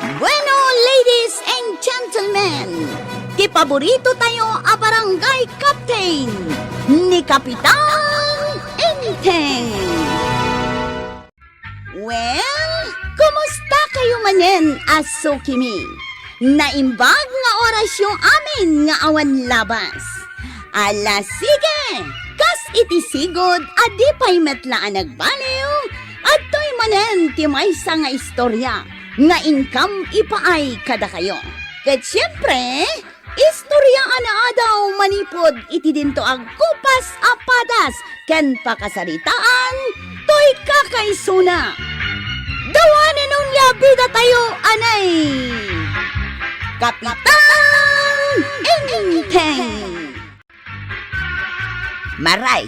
Bueno, ladies and gentlemen, ti paborito tayo a barangay captain ni Kapitan Enteng. Well, kumusta kayo manen, aso kimi? Naimbag nga oras yung amin nga awan labas. Ala sige, kas iti sigod adi pa'y metlaan nagbaliw at to'y manen ti maysa nga istorya nga income ipaay kada kayo. Ket siyempre, istorya ana daw manipod iti dinto ag kupas apadas ken pakasaritaan to'y kakaisuna. Dawanin nun bida tayo anay Kapitan Enteng. Maray,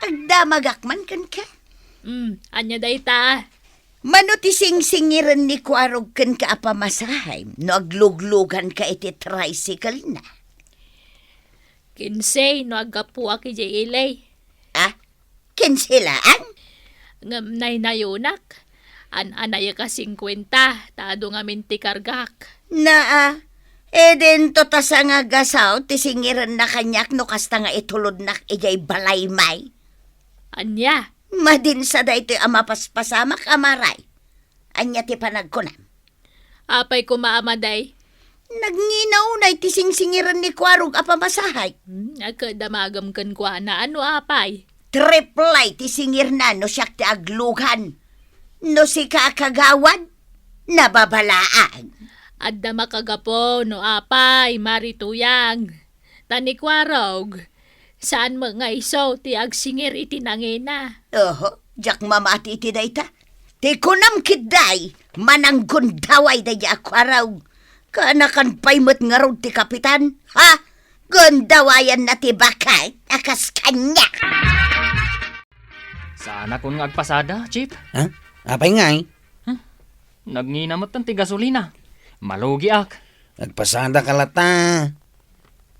agdamagakman kan ka? Anya day ta. Mano ti sing-singiran ni Kuarog kan ka apamasahay no agluglugan ka iti tricycle na. Kinsay no agapu aki jay ilay. Ah, kinsilaan? Ngam nayunak. Anaya ka 50, tado nga minti kargak. Naa, eden to ta sa nga gasaw ti singiran na kanyak no kasta nga itulod nak ijay balay may. Anya? Madin sa da ito'y amapaspasamak amaray. Anya ti panagkunam. Apay kumaamaday. Nagnginaw na iti sing-singiran ni Kuarog apamasahay. Agkadamagam kan kwa na ano apay. Triplay ti singir na no siyak ti aglugan. No si kakagawad, nababalaan. Adda makagapo no apay marituyang. Tanikwarog. Saan mo nga iso ti agsingir iti nangina? Oho, jak mamati iti dayta. Ti kunam kiday, mananggun daway da jak kwaraw. Kanakan paymot nga rod ti kapitan. Ha? Gundawayan na ti bakay, akas kanya. Saan akong agpasada, Chip? Ha? Apay nga eh. Nagninamot ng ti gasolina. Malugi ak. Nagpasada ka lata.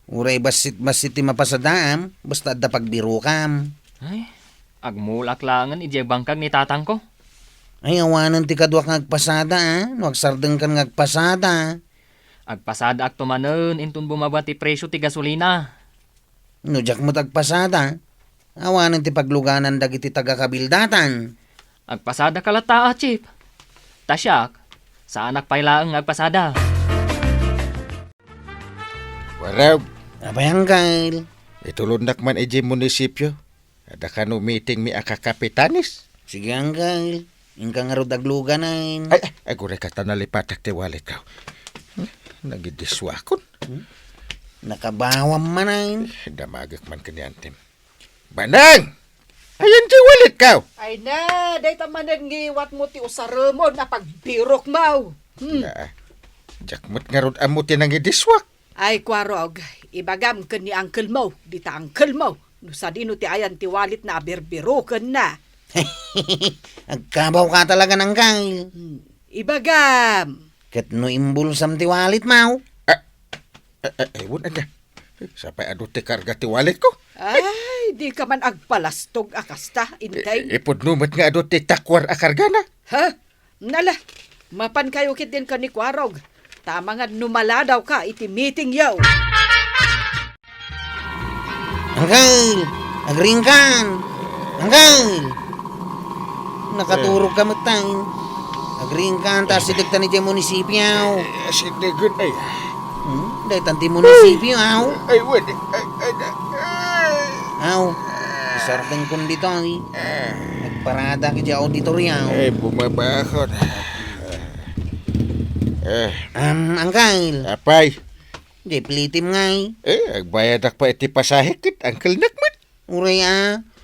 Uray basit ti mapasadaam, basta da pagbiro kam. Ay, agmulak langan ijay bangkag ni tatang ko. Ay, awanan ti kadwak ngagpasada no agsardeng kan ngagpasada. Agpasada ak tumanen, intun bumaba ti presyo ti gasolina. No jak mo tagpasada. Awanan ti pagluganan dagiti taga-kabildatan. Agpasada kalata, Chip. Tasyak, saan akpailaang agpasada? Warab, Apay hanggail. itulod nak man iji munisipyo. Ada kanu meeting mi akakapitanis. Sige hanggail. Ingka nga rod agluganan. Ay, gure ka tanalipatak ti walit ka. Nagidiswakon. Nakabawam manayin. Damagak man kanyantem. Banang! Ayan ti walit ka. Ay na, day taman ngiwat mo ti usaremo na pagbirok mau. Jakmut nga rod amo ti nangidiswak. Ay Kwarog, ibagam ken ni uncle mo, di ta uncle mo. No sa dino ti ayan ti walit na abirbiroken na. Agkabaw ka talaga ng gail. Ibagam. Ket no imbulsam ti walit mau. Ewan anya. Sapay ado ti karga ti walit ko. Ay, di ka man agpalastog akasta, intay. Ipudnumat nga ado ti takwar akargana. Ha? Nala, mapan kayo kit din ka ni Kwarog. Tama nga numala daw ka iti meeting yaw. Anggail! Agringkan! Anggail! Nakaturog ka matay. Agringkan, tas sidagta ni dyan munisipyo. Sinigun ay. Dahil tanti munisipyo, aw. Ay, wala. Aw. Isardeng kun dito, ay. Nagparada ka dyan auditorya, aw. Ay, bumaba ako. Anggail. Apay. Di plitim nga, ay. Agbayad ak pa iti pasahikit. Angkel nakman. Uray,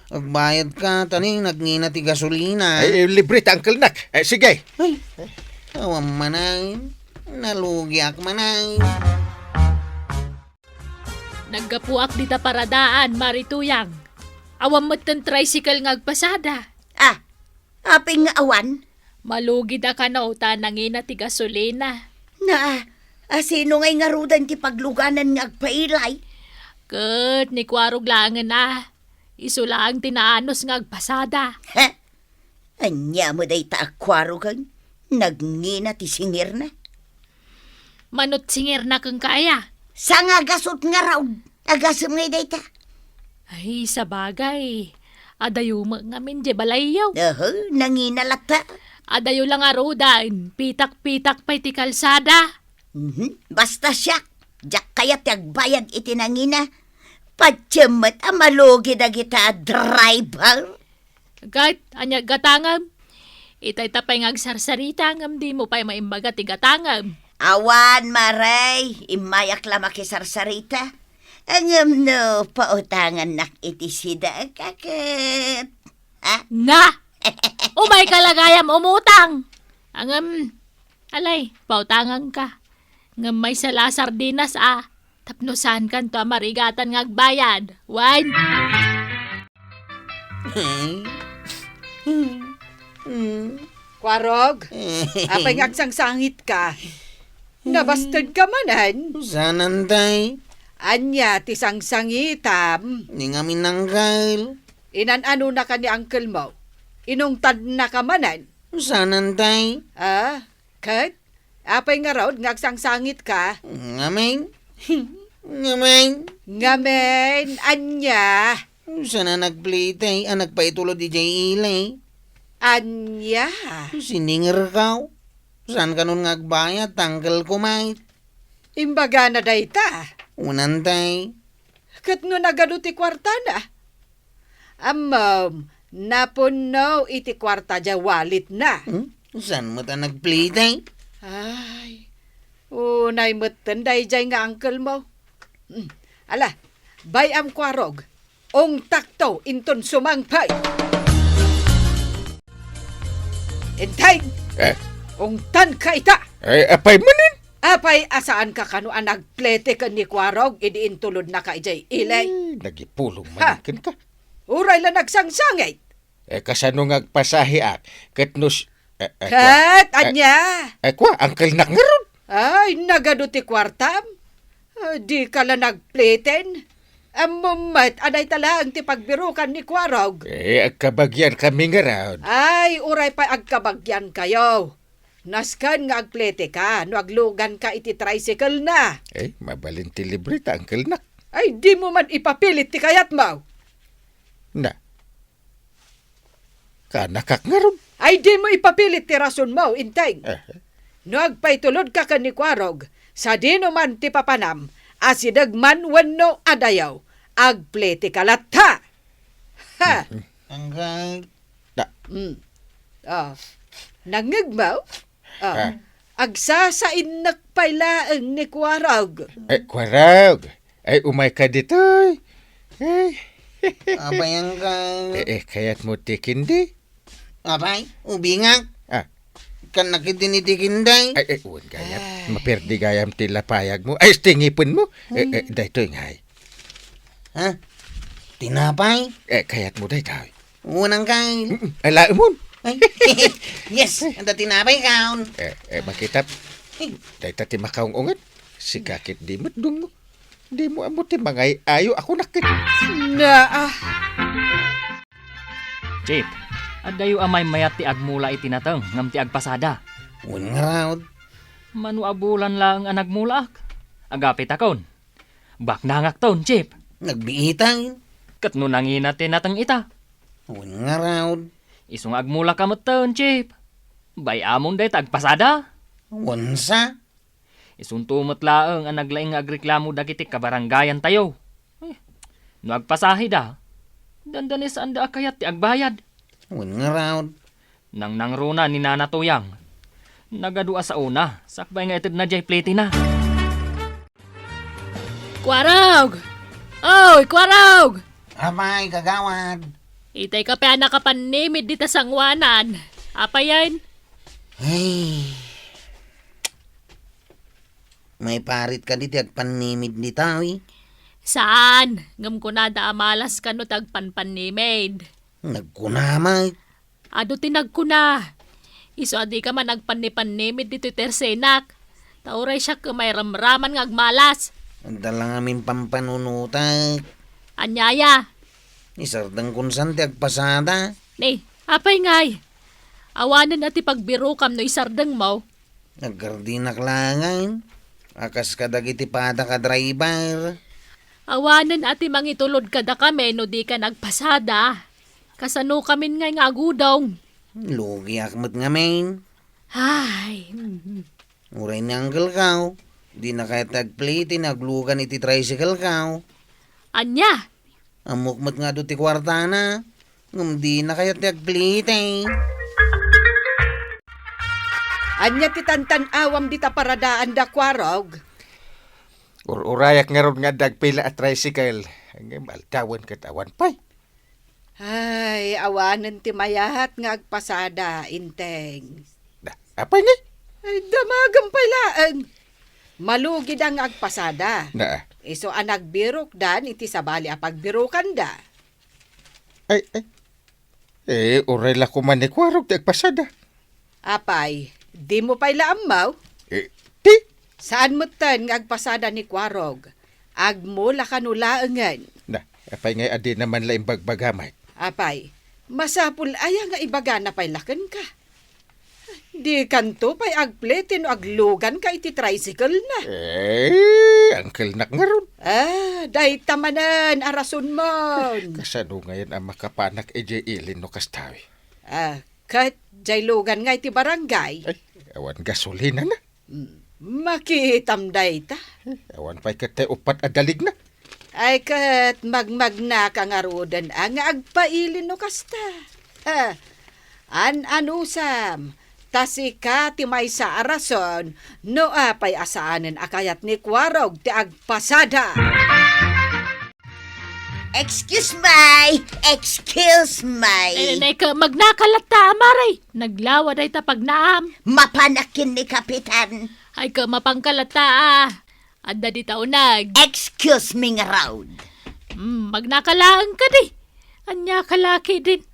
agbayad ka, tani, nagngina ti gasolina. Ay, libre ta angkel nak. Ay, sige. Ay, awam manay. Nalugi ak manay. Naggapuak dita paradaan, marituyang. Awam mo't ng tricycle ngagpasada. Ah, aping nga awan? Malugi da ka na uta nangina ti gasolina. Na, sino ngay nga rudan ti pagluganan nga agpailay? Ket ni Kwarog langan na. Isu lang tinaanos nga agpasada. Ha? Anya mo day ta akwaro kang? Nagngina ti singir na? Manot singir na kang kaya. Sa nga gasot nga raw, agasam nga dayta. Ay, sa bagay. Adayo mo ngamin di balayaw. Nanginalata. Adayo lang arudan. Pitak-pitak pa'y ti kalsada. Basta siya, jak kaya tagbayag itinangina. Patyamat amalogi na kita driver. Kahit anya gatangam. Itay tapay ngagsarsarita ngam di mo pa'y maimbaga ti gatangam. Awan, Maray, imayak lang makisarsarita. Angam no, pautangan nak itisida kakit. Ha? Na! Umay kalagayam umutang! Angam, alay, pautangan ka. Ngam may sala sardinas Tapnosan kan to marigatan ngagbayad. Wan! Kwarog, apay ngagsangsangit ka. Nabastad ka manan. Sanantay, Anya, ti sangsangitam. ni nga minanggal. Inan-ano na ka ni uncle mo. Inungtad na ka manan. Sanantay, Kat? Apay nga raw, ngagsangsangit ka. ngamen, ngamen. Ngamen, anya. Sana nagplitay, anak pa itulod di jay ilay. Anya. Sininger ka. Saan ka nun ngagbayad, tanggal kumait. Imbaga na dayta. Unantay, Kat no nagado ti kwarta na. Amam, napuno iti kwarta ja walit na. saan mo ta nagplitay? Ay, unay matanday jay nga uncle mo. Ala, bayam kwarog. Ong takto inton sumangpay. Entay, ong tan ka ita. Ay, apay manin. Apay asaan ka kano ang nagplete ka ni kwarog, idiin tulod na ka ijay ilay. Nagipulong Ha? manikin ka. Uray lang nagsangsangay. Kasano ngagpasahi ket nos... Kat, anya. Kwa, angkel nak ngaron. Ay, nagado ti kwartam. Di ka lang nagpleten. Amumat, anay talang ti pagbirukan ni kwarog. Kabagyan kami ngaron. Ay, uray pa agkabagyan kayo. Naskan nga agplete ka, no aglugan ka iti tricycle na. Mabalin ti libre ta, angkel nak. Ay, di mo man ipapilit ti kayat mo. Na. Kanakak ngaron. Ay, di mo ipapilit ti rason mo, intay. No agpaitulod ka ni kwarog, sa di man ti papanam, asidagman wenno adayaw, agplete ka latta. Ha? Anggal, Nangigmaw? Agsasain nakpailaang ni kwarog. Kwarag. Umay ka dito. abay anggal. Kaya't mo tikindi. Abay, ubingak. Kan nakitinitinday. Uwan gayam. Maperdi gayam ti lapayag mo. Stingipin mo. Dahito ngay. Ha? Tinapay? Kaya't mo dahito. Unang kail. Ala mo. Ay, yes, anda tinapay kaon. Makitap. Dahito ti makaungungan. Sikakit di matdung mo. Di mo amo ti mangay ayo ako nakit. Chip, adayo amay mayat ti agmula itinatang ngam ti agpasada. Un nga raw. Manu abulan lang ang nagmulaak. Agapit akon. Baknangak ton, Chip. Nagbiitang. Kat no nangina tinatang ita. Un nga raw. Isong agmula kamot ton, Chip. Bay amon day tagpasada. Unsa? Isong tumot laang ang naglaing agreklamo dagiti kabaranggayan tayo. No agpasahi da. Dandanis anda akayat ti agbayad. Un nga raw. Nang nangruna ni Nana Tuyang. Nagadua sa una, sakbay nga itid na jay plate na. Kwarog! Oy, kwarog! Abay, kagawad. Itay ka pa nakapanimid dita sangwanan. Apa yan? Ay. May parit ka diti agpanimid ni tawi. Saan? Ngam ko na amalas ka no tagpanpanimid. Nagkunamay. Ado tinag ko na. Iso adi ka man nagpanipanimid dito tersenak. Tauray siya ka may ramraman ng agmalas. Ang dalang aming pampanunutak. Anyaya. Isardang kunsan ti agpasada. Ni, apay ngay. Awanan ati pagbiro kam no isardang mo. Nagkardinak langan. Akas ka dagiti pada ka driver. Awanan ati mangitulod kada kami no di ka nagpasada. Kasano kami nga agudong. Lugi akmat nga main. Ay, Uray ni Uncle Kaw. Di na kaya tagpliti, naglugan iti tricycle Kaw. anya, Amukmat nga do ti kwartana. Ngam di na kaya tagpliti. Anya ti tantan-awam di ta paradaan da kwarog. Urayak nga ron nga dagpila at tricycle. Ang maltawan katawan pa'y. Ay, awanan ti mayahat nga agpasada, inteng. Apay ni? Ay, damagang pailaan. Malugid ang agpasada. Na, Iso ang nagbirok dan, iti sabali a pagbirukan da. ay. Uray la ko man ni kwarog dagpasada. Apay, di mo pailaan mau? Ti? Saan mo tan nga agpasada ni kwarog? Agmula kanulaangan. Na, apay nga adi naman la imbagbagamay. Apay, masapul aya nga ibaga na pailakan ka. Di kanto pa'y agpletin o aglugan ka iti tricycle na. Uncle nak nga ron. Dahi tamanan, arason mo. Kasano ngayon ang makapanak EJ Ilin no kastawi? Kat, jay lugan nga iti barangay. Ay, awan gasolina na. Makitam dahi ta. Awan pa'y katay upat adalig na. Ay kat magmagna ka nga rodan ang agpailin no kasta. Anusam, tasika ti may sa arason, no apay asaanen akayat ni kwarog ti agpasada. Excuse me! Excuse me! ka magnakalata, amaray. Naglawa day ta pagnaam. Mapanakin ni Kapitan. Ay ka mapangkalata Anda di taunag. Excuse me nga raud. Magnakalaan ka di. Anya kalaki din.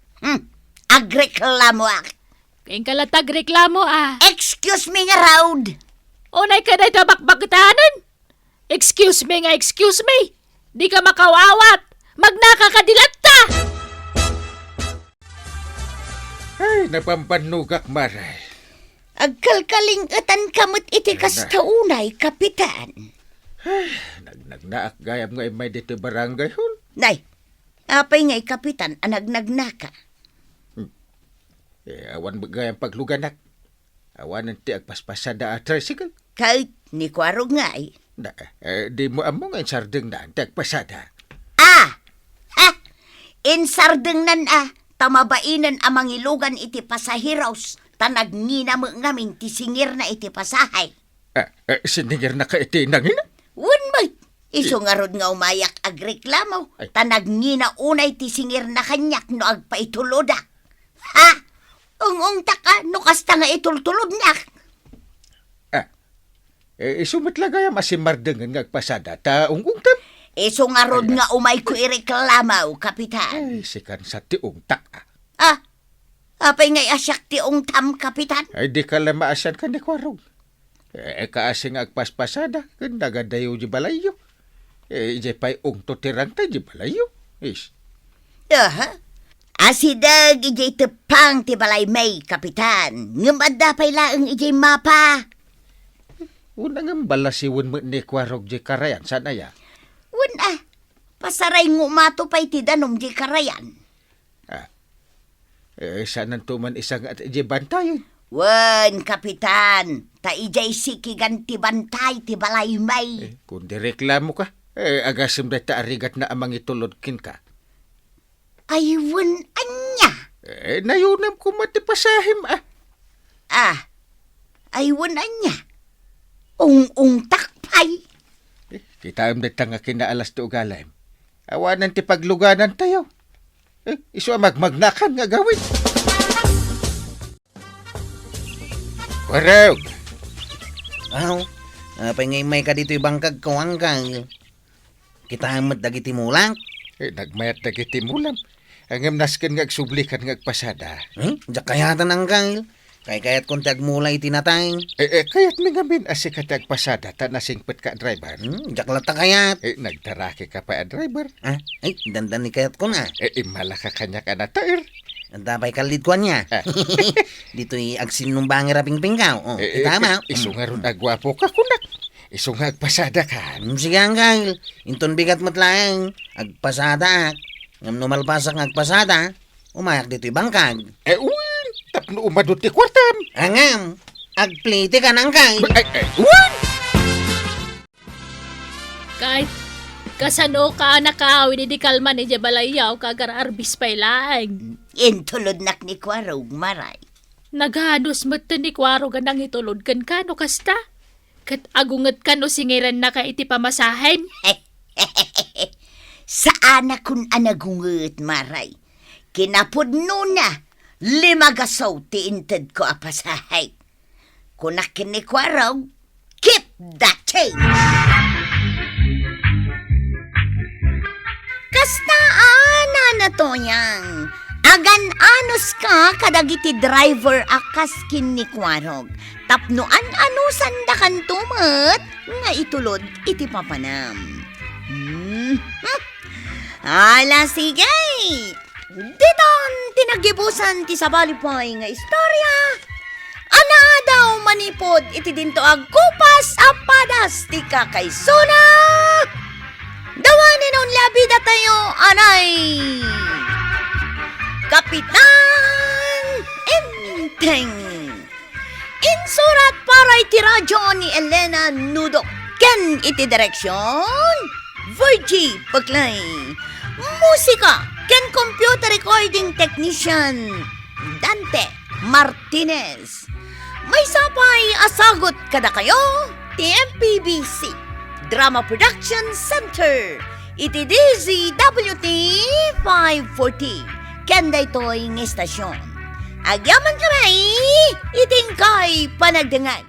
Agreklamo ak. Kayong kalatag reklamo Excuse me nga raud. Unay ka day tabakbakitanan. Excuse me nga excuse me. Di ka makawawat. Magnakakadilat ta. Ay, napampanugak maray. Agkalkalingatan kamot iti kastaunay, Kapitan. Nagnagnaak gayam nga may dito barangay hol. Nay, apay nga'y Kapitan, anagnagnaka. Awan gayam pagluganak. Awan nanti agpaspasada at tricycle. Kahit ni Kwarog nga'y. Na, di mo among ang sardeng na ang agpasada. Insardeng nan tamabainan amang ilugan iti pasahiros, tanagnina mo ngamin ti singir na iti pasahay. Siningir na ka iti nangina? Wan may, iso nga rod nga umayak agreklamo, tanagnina unay ti singir na kanyak no agpaituloda. Ung taka, no kasta nga itultulod nak. Isumitlagayam asimardeng nga agpasada, taong tam. Iso nga rod nga umay ko ireklamaw, Kapitan. Ay, sikan sa tiong tak. Apay nga'y asyak ti tam, Kapitan. Ay, di ka lang maasan ka ni Kwarog. Kaasing agpaspasada, nagadayo di balayo. Ije pa'y to tirang tayo di balayo. Is. Asidag ijay tepang ti balay may, Kapitan. Ngamada pa'y laang ijay mapa. Unang ang balasiwan mo ni Kwarog di karayan, sana ya? Pasaray ngumato pa'y ti danom di karayan. Saan tuman isang at ije bantayon? Wan, Kapitan, ta ijay sikigan ti bantay ti balay may. Kung direklamo ka, agasim na taarigat na amang itulodkin ka. Ay, wan, anya. Nayunam ko matipasahim Ay, wan, anya. Ung takpay. Kita am na tanga kinaalas ti ugalaym. Awanan ti pagluganan tayo. Iso magmagnakan nga gawin. Kwarog! Apay ngay may ka dito ibangkag kawang kang. Kita amat dagiti mulang. Nagmayat na kitimulam. Ang naskin nga agsublikan nga agpasada. Diyak kayatan ang kang. Kayat kung tagmulay tinatay. Kayat mi ngamin asikat agpasada ta nasingpet ka driver. Diyak lata kayat. Nagdaraki ka pa driver. Ay, dandan ni kayat ko na. Malaka kanya ka na tair. Ang tapay kalid ko niya. Dito'y agsin nung bangir aping pingkaw. Tama. Iso nga ron agwapo ka kunak. Isong agpasada ka. Sige, Uncle. Inton bigat mo't lang. Agpasada ak. Ngam numalpasak ng agpasada, umayak dito'y bangkag. Uy, tapno umadot ti kwartam. Angam, agplite ka ng kay. Uy! Kahit kasano ka nakawin di kalma ni Jabalayaw kagar arbis pa ilang. Intulod nak ni Kwarog, maray. Naghanos mata ni Kwaro ganang itulod kan kano kasta. Kat agungat kano singiran na ka iti pamasahin. Saan akong anagungut, maray? Kinapudno na, 5 gasaw ti inted ko apasahay. Kunakin ni Kwarog, keep that change! Kastaan na to yang. Agan-anos ka kadagiti driver akaskin ni Kwarog. Tapnoan anusan da kan tumet nga itulod iti papanam. Ala sige. Diton tinagibusan ti sabalipoy nga istorya. Ana daw manipod iti dinto agkupas apadas ti kakaysona. Dawanin on labida tayo anay. Kapitan Enteng. Insurat para iti radyo ni Elena Nudok. Ken iti direksyon Virgie Paglay. Musika ken computer recording technician Dante Martinez. May sapay asagot kada kayo TMPBC Drama Production Center iti DZWT 540 kenda ito'y ng estasyon. Agyaman kamay iting kay panagdangan.